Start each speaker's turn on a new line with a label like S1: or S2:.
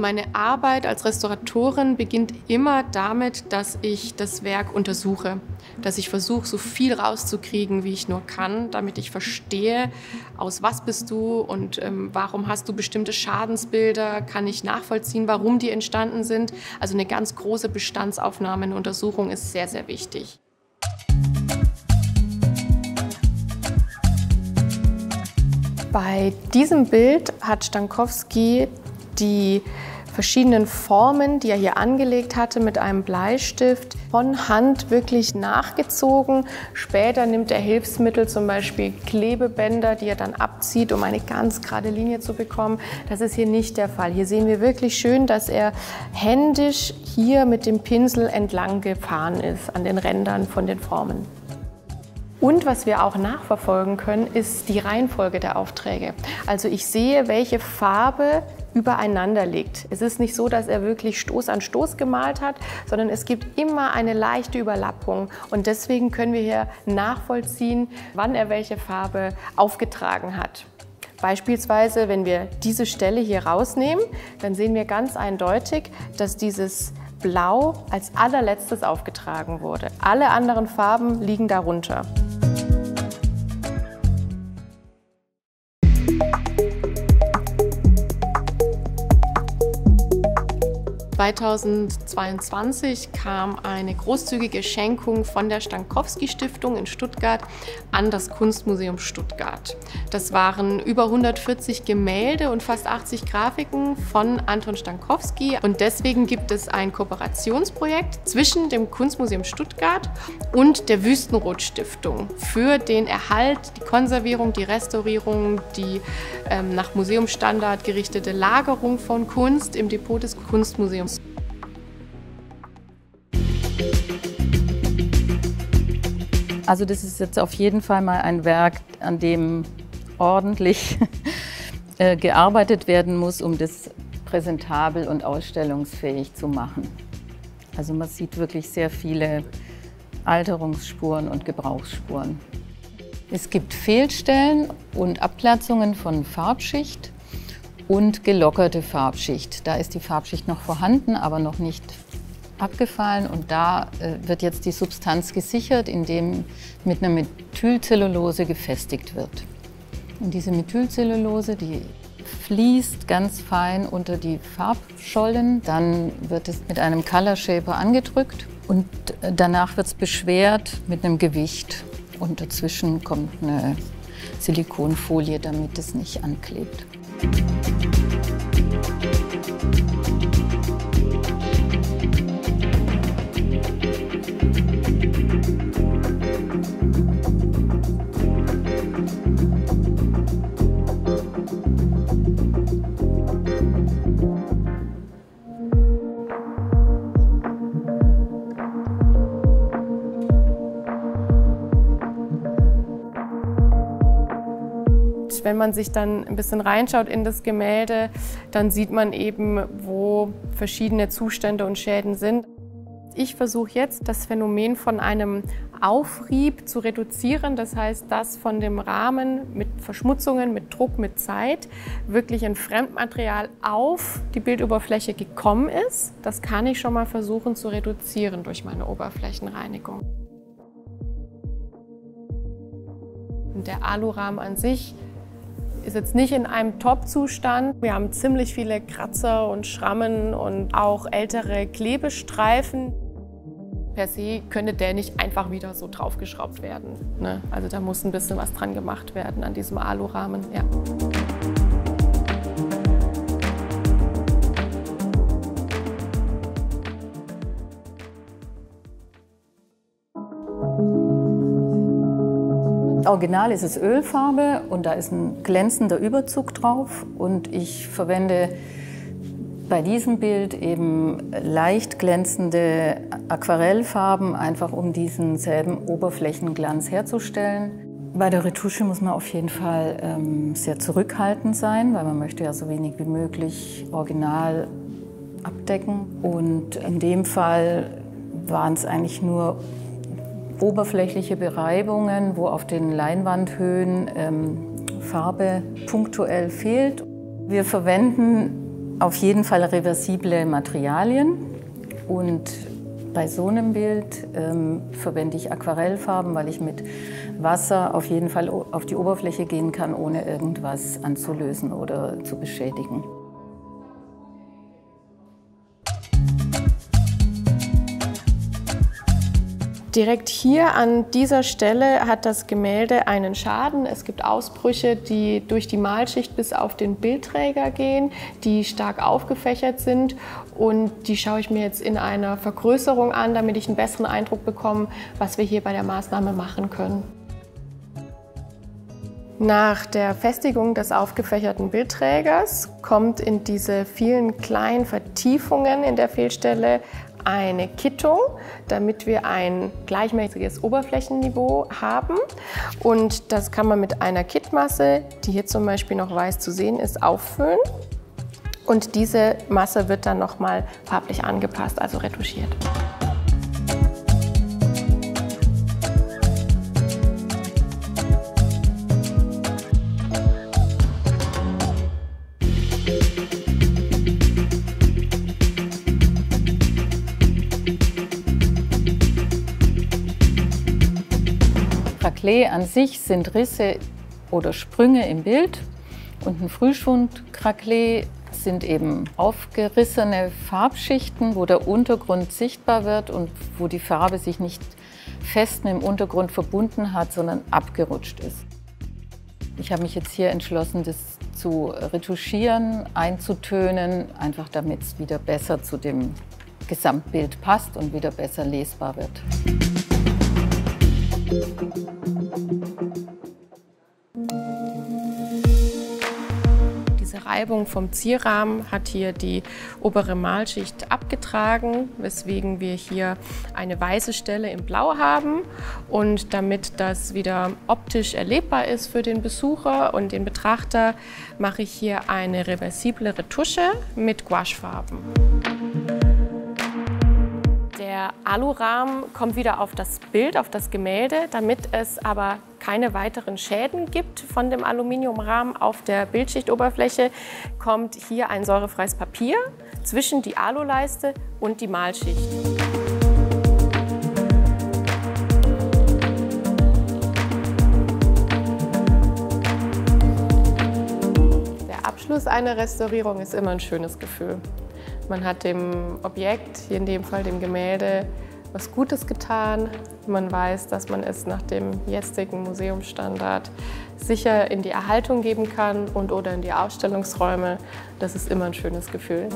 S1: Meine Arbeit als Restauratorin beginnt immer damit, dass ich das Werk untersuche, dass ich versuche, so viel rauszukriegen, wie ich nur kann, damit ich verstehe, aus was bist du und warum hast du bestimmte Schadensbilder, kann ich nachvollziehen, warum die entstanden sind. Also eine ganz große Bestandsaufnahme, eine Untersuchung ist sehr, sehr wichtig. Bei diesem Bild hat Stankowski die verschiedenen Formen, die er hier angelegt hatte, mit einem Bleistift von Hand wirklich nachgezogen. Später nimmt er Hilfsmittel, zum Beispiel Klebebänder, die er dann abzieht, um eine ganz gerade Linie zu bekommen. Das ist hier nicht der Fall. Hier sehen wir wirklich schön, dass er händisch hier mit dem Pinsel entlang gefahren ist an den Rändern von den Formen. Und was wir auch nachverfolgen können, ist die Reihenfolge der Aufträge. Also ich sehe, welche Farbe übereinander liegt. Es ist nicht so, dass er wirklich Stoß an Stoß gemalt hat, sondern es gibt immer eine leichte Überlappung. Und deswegen können wir hier nachvollziehen, wann er welche Farbe aufgetragen hat. Beispielsweise, wenn wir diese Stelle hier rausnehmen, dann sehen wir ganz eindeutig, dass dieses Blau als allerletztes aufgetragen wurde. Alle anderen Farben liegen darunter. (2022) kam eine großzügige Schenkung von der Stankowski-Stiftung in Stuttgart an das Kunstmuseum Stuttgart. Das waren über 140 Gemälde und fast 80 Grafiken von Anton Stankowski. Und deswegen gibt es ein Kooperationsprojekt zwischen dem Kunstmuseum Stuttgart und der Wüstenrot-Stiftung für den Erhalt, die Konservierung, die Restaurierung, die nach Museumsstandard gerichtete Lagerung von Kunst im Depot des Kunstmuseums.
S2: Also das ist jetzt auf jeden Fall mal ein Werk, an dem ordentlich gearbeitet werden muss, um das präsentabel und ausstellungsfähig zu machen. Also man sieht wirklich sehr viele Alterungsspuren und Gebrauchsspuren. Es gibt Fehlstellen und Abplatzungen von Farbschicht und gelockerte Farbschicht. Da ist die Farbschicht noch vorhanden, aber noch nicht abgefallen, und da wird jetzt die Substanz gesichert, indem mit einer Methylcellulose gefestigt wird. Und diese Methylcellulose, die fließt ganz fein unter die Farbschollen, dann wird es mit einem Color Shaper angedrückt und danach wird es beschwert mit einem Gewicht, und dazwischen kommt eine Silikonfolie, damit es nicht anklebt.
S1: Wenn man sich dann ein bisschen reinschaut in das Gemälde, dann sieht man eben, wo verschiedene Zustände und Schäden sind. Ich versuche jetzt, das Phänomen von einem Aufrieb zu reduzieren, das heißt, dass von dem Rahmen mit Verschmutzungen, mit Druck, mit Zeit wirklich ein Fremdmaterial auf die Bildoberfläche gekommen ist. Das kann ich schon mal versuchen zu reduzieren durch meine Oberflächenreinigung. Und der Alurahmen an sich ist jetzt nicht in einem Top-Zustand. Wir haben ziemlich viele Kratzer und Schrammen und auch ältere Klebestreifen. Per se könnte der nicht einfach wieder so draufgeschraubt werden, ne? Also da muss ein bisschen was dran gemacht werden an diesem Alurahmen. Ja.
S2: Original ist es Ölfarbe und da ist ein glänzender Überzug drauf, und ich verwende bei diesem Bild eben leicht glänzende Aquarellfarben, einfach um diesen selben Oberflächenglanz herzustellen. Bei der Retusche muss man auf jeden Fall sehr zurückhaltend sein, weil man möchte ja so wenig wie möglich original abdecken. Und in dem Fall waren es eigentlich nur oberflächliche Bereibungen, wo auf den Leinwandhöhen Farbe punktuell fehlt. Wir verwenden Auf jeden Fall reversible Materialien und bei so einem Bild verwende ich Aquarellfarben, weil ich mit Wasser auf jeden Fall auf die Oberfläche gehen kann, ohne irgendwas anzulösen oder zu beschädigen.
S1: Direkt hier an dieser Stelle hat das Gemälde einen Schaden. Es gibt Ausbrüche, die durch die Malschicht bis auf den Bildträger gehen, die stark aufgefächert sind. Und die schaue ich mir jetzt in einer Vergrößerung an, damit ich einen besseren Eindruck bekomme, was wir hier bei der Maßnahme machen können. Nach der Festigung des aufgefächerten Bildträgers kommt in diese vielen kleinen Vertiefungen in der Fehlstelle eine Kittung, damit wir ein gleichmäßiges Oberflächenniveau haben. Und das kann man mit einer Kittmasse, die hier zum Beispiel noch weiß zu sehen ist, auffüllen. Und diese Masse wird dann nochmal farblich angepasst, also retuschiert.
S2: Craquelé an sich sind Risse oder Sprünge im Bild und ein Frühschwund-Craquelé sind eben aufgerissene Farbschichten, wo der Untergrund sichtbar wird und wo die Farbe sich nicht fest mit dem Untergrund verbunden hat, sondern abgerutscht ist. Ich habe mich jetzt hier entschlossen, das zu retuschieren, einzutönen, einfach damit es wieder besser zu dem Gesamtbild passt und wieder besser lesbar wird.
S1: Diese Reibung vom Zierrahmen hat hier die obere Malschicht abgetragen, weswegen wir hier eine weiße Stelle in Blau haben. Und damit das wieder optisch erlebbar ist für den Besucher und den Betrachter, mache ich hier eine reversible Retusche mit Gouachefarben. Der Alurahmen kommt wieder auf das Bild, auf das Gemälde, damit es aber keine weiteren Schäden gibt von dem Aluminiumrahmen auf der Bildschichtoberfläche, kommt hier ein säurefreies Papier zwischen die Aluleiste und die Malschicht. Der Abschluss einer Restaurierung ist immer ein schönes Gefühl. Man hat dem Objekt, hier in dem Fall dem Gemälde, was Gutes getan. Man weiß, dass man es nach dem jetzigen Museumsstandard sicher in die Erhaltung geben kann und oder in die Ausstellungsräume. Das ist immer ein schönes Gefühl.